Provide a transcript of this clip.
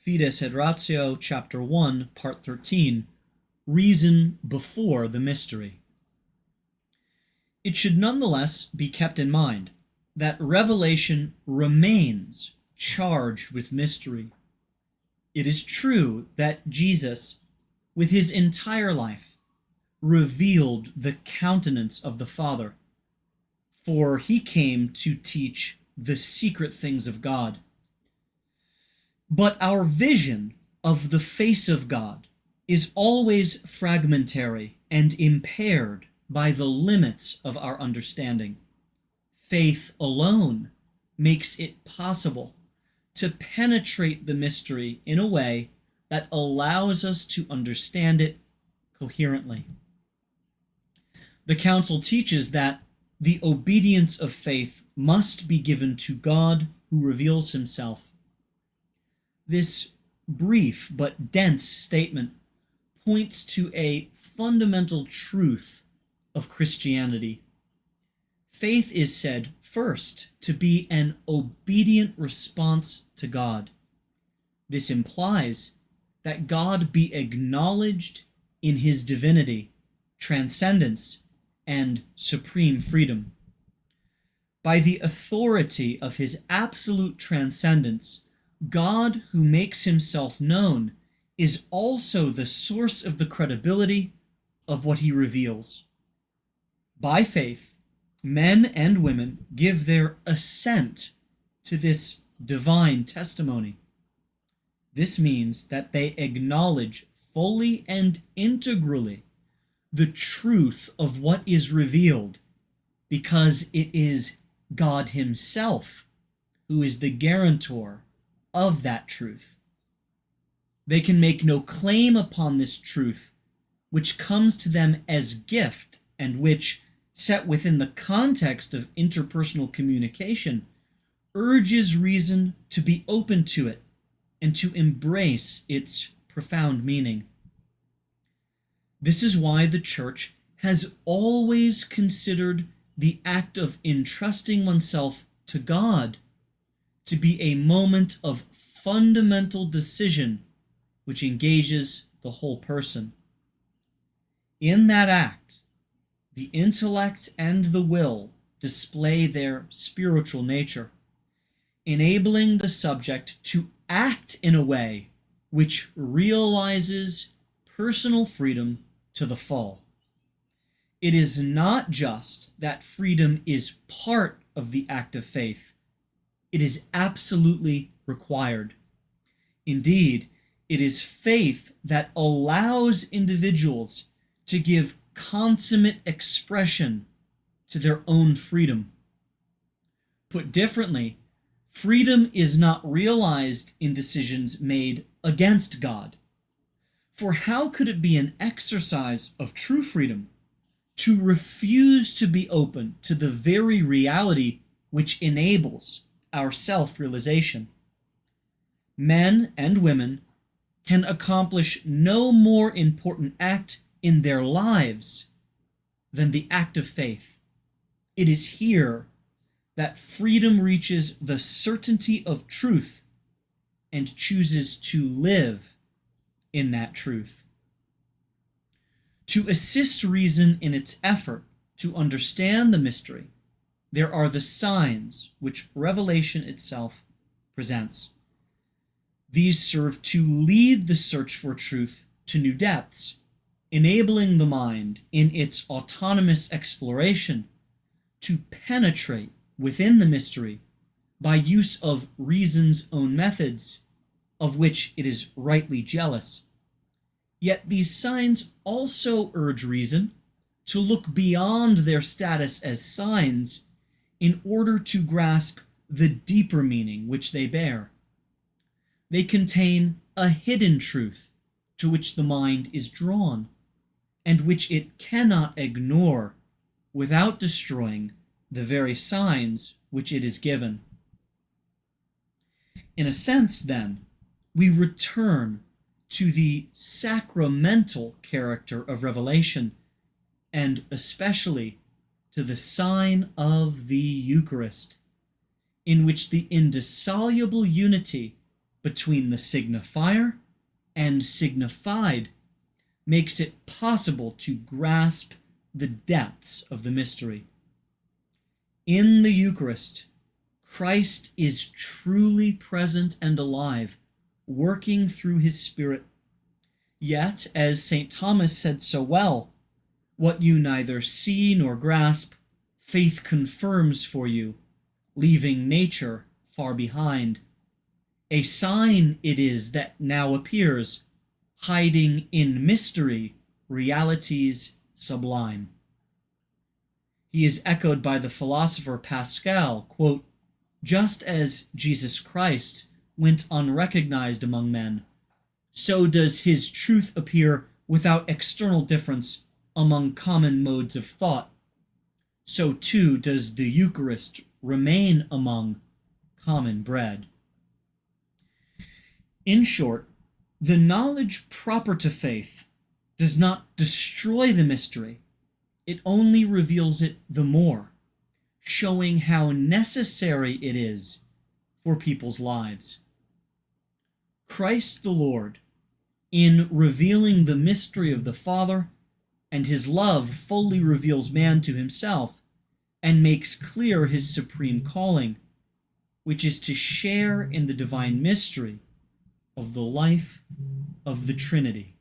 Fides et Ratio, Chapter 1, Part 13, Reason Before the Mystery. It should nonetheless be kept in mind that revelation remains charged with mystery. It is true that Jesus, with his entire life, revealed the countenance of the Father, for he came to teach the secret things of God. But our vision of the face of God is always fragmentary and impaired by the limits of our understanding. Faith alone makes it possible to penetrate the mystery in a way that allows us to understand it coherently. The Council teaches that the obedience of faith must be given to God who reveals himself. This brief but dense statement points to a fundamental truth of Christianity. Faith is said first to be an obedient response to God. This implies that God be acknowledged in his divinity, transcendence, and supreme freedom. By the authority of his absolute transcendence, God, who makes himself known, is also the source of the credibility of what he reveals. By faith, men and women give their assent to this divine testimony. This means that they acknowledge fully and integrally the truth of what is revealed, because it is God himself who is the guarantor of that truth. They can make no claim upon this truth, which comes to them as gift and which, set within the context of interpersonal communication, urges reason to be open to it and to embrace its profound meaning. This is why the Church has always considered the act of entrusting oneself to God to be a moment of fundamental decision which engages the whole person. In that act, the intellect and the will display their spiritual nature, enabling the subject to act in a way which realizes personal freedom to the full. It is not just that freedom is part of the act of faith, it is absolutely required. Indeed, it is faith that allows individuals to give consummate expression to their own freedom. Put differently, freedom is not realized in decisions made against God. For how could it be an exercise of true freedom to refuse to be open to the very reality which enables our self-realization? Men and women can accomplish no more important act in their lives than the act of faith. It is here that freedom reaches the certainty of truth and chooses to live in that truth. To assist reason in its effort to understand the mystery, there are the signs which revelation itself presents. These serve to lead the search for truth to new depths, enabling the mind in its autonomous exploration to penetrate within the mystery by use of reason's own methods, of which it is rightly jealous. Yet these signs also urge reason to look beyond their status as signs in order to grasp the deeper meaning which they bear. They contain a hidden truth to which the mind is drawn, and which it cannot ignore without destroying the very signs which it is given. In a sense, then, we return to the sacramental character of revelation, and especially to the sign of the Eucharist, in which the indissoluble unity between the signifier and signified makes it possible to grasp the depths of the mystery. In the Eucharist, Christ is truly present and alive, working through his Spirit. Yet, as St. Thomas said so well, what you neither see nor grasp, faith confirms for you, leaving nature far behind. A sign it is that now appears, hiding in mystery realities sublime. He is echoed by the philosopher Pascal, quote, just as Jesus Christ went unrecognized among men, so does his truth appear without external difference among common modes of thought. So too does the Eucharist remain among common bread. In short, the knowledge proper to faith does not destroy the mystery, it only reveals it the more, showing how necessary it is for people's lives. Christ the Lord, in revealing the mystery of the Father and his love, fully reveals man to himself and makes clear his supreme calling, which is to share in the divine mystery of the life of the Trinity.